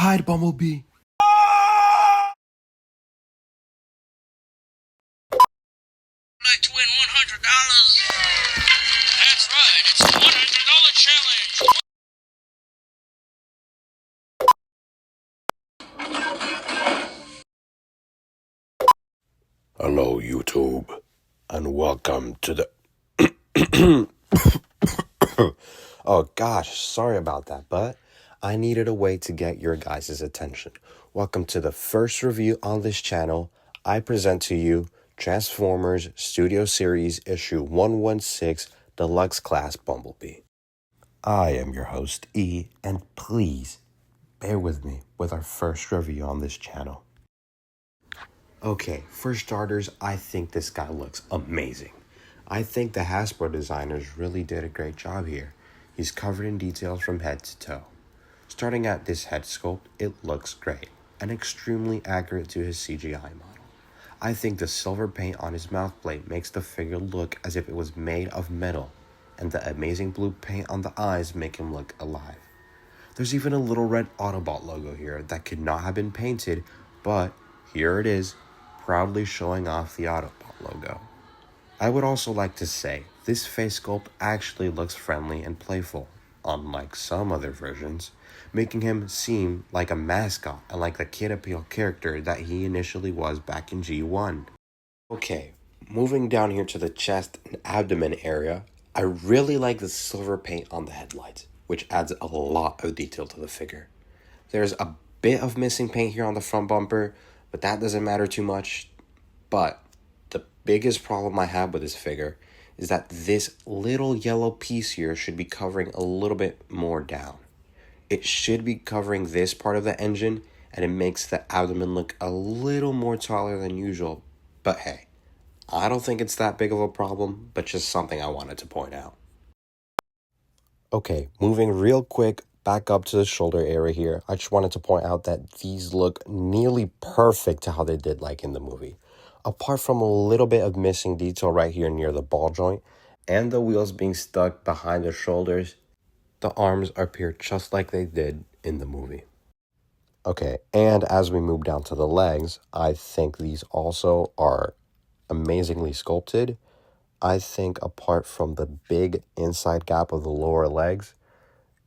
Hide, Bumblebee. Like to win $100? That's right, it's the $100 challenge. Hello, YouTube, and welcome to the... Oh gosh, sorry about that, but I needed a way to get your guys' attention. Welcome to the first review on this channel. I present to you Transformers Studio Series Issue 116 Deluxe Class Bumblebee. I am your host, E, and please bear with me with our first review on this channel. Okay, for starters, I think this guy looks amazing. I think the Hasbro designers really did a great job here. He's covered in details from head to toe. Starting at this head sculpt, it looks great and extremely accurate to his CGI model. I think the silver paint on his mouth plate makes the figure look as if it was made of metal, and the amazing blue paint on the eyes make him look alive. There's even a little red Autobot logo here that could not have been painted, but here it is, proudly showing off the Autobot logo. I would also like to say, this face sculpt actually looks friendly and playful, unlike some other versions, making him seem like a mascot and like the kid appeal character that he initially was back in G1. Okay, moving down here to the chest and abdomen area, I really like the silver paint on the headlights, which adds a lot of detail to the figure. There's a bit of missing paint here on the front bumper, but that doesn't matter too much. But the biggest problem I have with this figure is that this little yellow piece here should be covering a little bit more down. It should be covering this part of the engine, and it makes the abdomen look a little more taller than usual. But hey, I don't think it's that big of a problem, but just something I wanted to point out. Okay, moving real quick back up to the shoulder area here, I just wanted to point out that these look nearly perfect to how they did like in the movie. Apart from a little bit of missing detail right here near the ball joint, and the wheels being stuck behind the shoulders, the arms appear just like they did in the movie. Okay, and as we move down to the legs, I think these also are amazingly sculpted. I think apart from the big inside gap of the lower legs,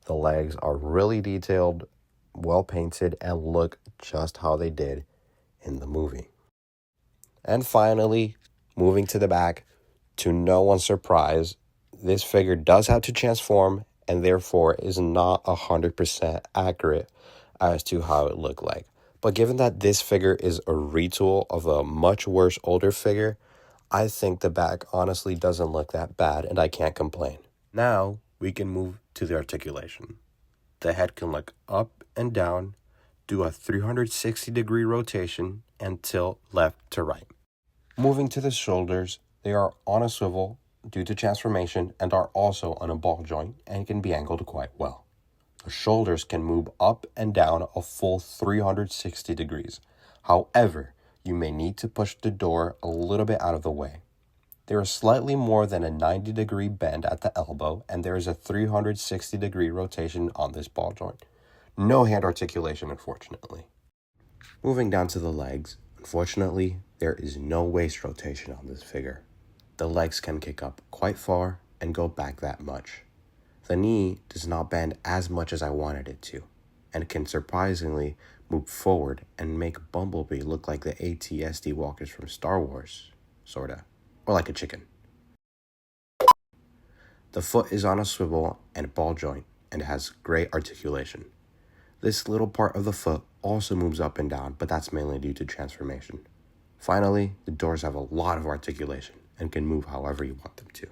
the legs are really detailed, well painted, and look just how they did in the movie. And finally, moving to the back, to no one's surprise, this figure does have to transform and therefore is not 100% accurate as to how it looked like. But given that this figure is a retool of a much worse older figure, I think the back honestly doesn't look that bad and I can't complain. Now we can move to the articulation. The head can look up and down, do a 360-degree rotation, and tilt left to right. Moving to the shoulders, they are on a swivel due to transformation and are also on a ball joint and can be angled quite well. The shoulders can move up and down a full 360 degrees. However, you may need to push the door a little bit out of the way. There is slightly more than a 90-degree bend at the elbow, and there is a 360-degree rotation on this ball joint. No hand articulation, unfortunately. Moving down to the legs, unfortunately, there is no waist rotation on this figure. The legs can kick up quite far and go back that much. The knee does not bend as much as I wanted it to, and can surprisingly move forward and make Bumblebee look like the AT-ST walkers from Star Wars, sorta. Or like a chicken. The foot is on a swivel and ball joint and has great articulation. This little part of the foot also moves up and down, but that's mainly due to transformation. Finally, the doors have a lot of articulation and can move however you want them to.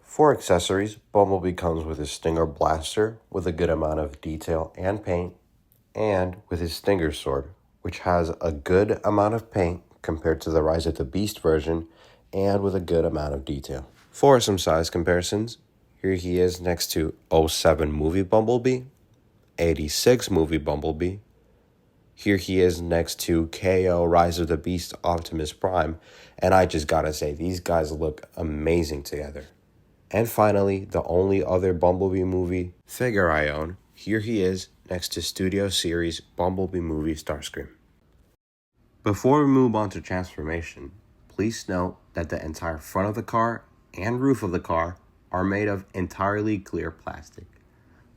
For accessories, Bumblebee comes with his Stinger blaster with a good amount of detail and paint, and with his Stinger sword, which has a good amount of paint compared to the Rise of the Beast version, and with a good amount of detail. For some size comparisons, here he is next to 07 movie Bumblebee, 86 movie Bumblebee. Here he is next to KO Rise of the Beast Optimus Prime, and I just gotta say, these guys look amazing together. And finally, the only other Bumblebee movie figure I own, here he is next to Studio Series Bumblebee movie Starscream. Before we move on to transformation, please note that the entire front of the car and roof of the car are made of entirely clear plastic.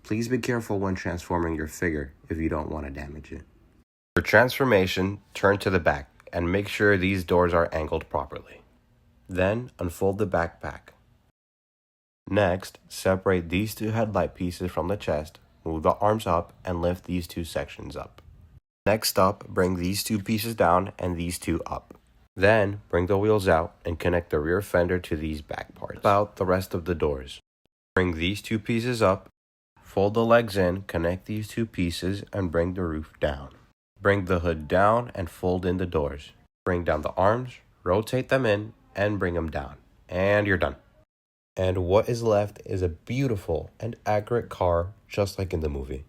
Please be careful when transforming your figure if you don't want to damage it. For transformation, turn to the back and make sure these doors are angled properly. Then unfold the backpack. Next, separate these two headlight pieces from the chest, move the arms up, and lift these two sections up. Next up, bring these two pieces down and these two up. Then, bring the wheels out and connect the rear fender to these back parts. About the rest of the doors. Bring these two pieces up, fold the legs in, connect these two pieces, and bring the roof down. Bring the hood down and fold in the doors. Bring down the arms, rotate them in, and bring them down. And you're done. And what is left is a beautiful and accurate car, just like in the movie.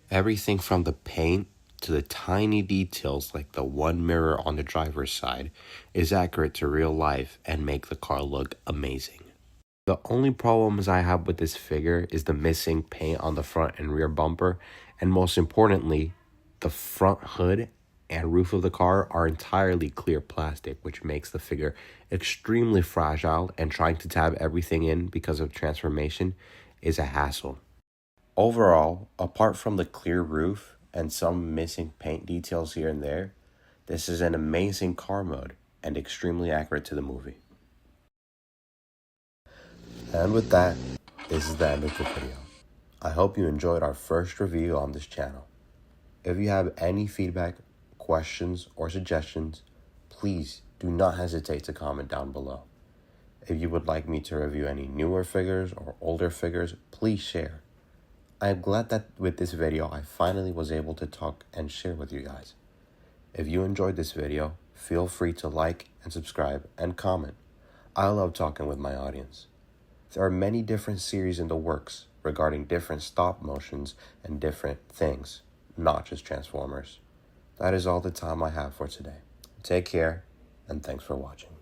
Everything from the paint to the tiny details like the one mirror on the driver's side is accurate to real life and make the car look amazing. The only problems I have with this figure is the missing paint on the front and rear bumper, and most importantly, the front hood and roof of the car are entirely clear plastic, which makes the figure extremely fragile, and trying to tab everything in because of transformation is a hassle. Overall, apart from the clear roof and some missing paint details here and there, this is an amazing car mode and extremely accurate to the movie. And with that, this is the end of the video. I hope you enjoyed our first review on this channel. If you have any feedback, questions, or suggestions, please do not hesitate to comment down below. If you would like me to review any newer figures or older figures, please share. I am glad that with this video I finally was able to talk and share with you guys. If you enjoyed this video, feel free to like and subscribe and comment. I love talking with my audience. There are many different series in the works regarding different stop motions and different things, not just Transformers. That is all the time I have for today. Take care, and thanks for watching.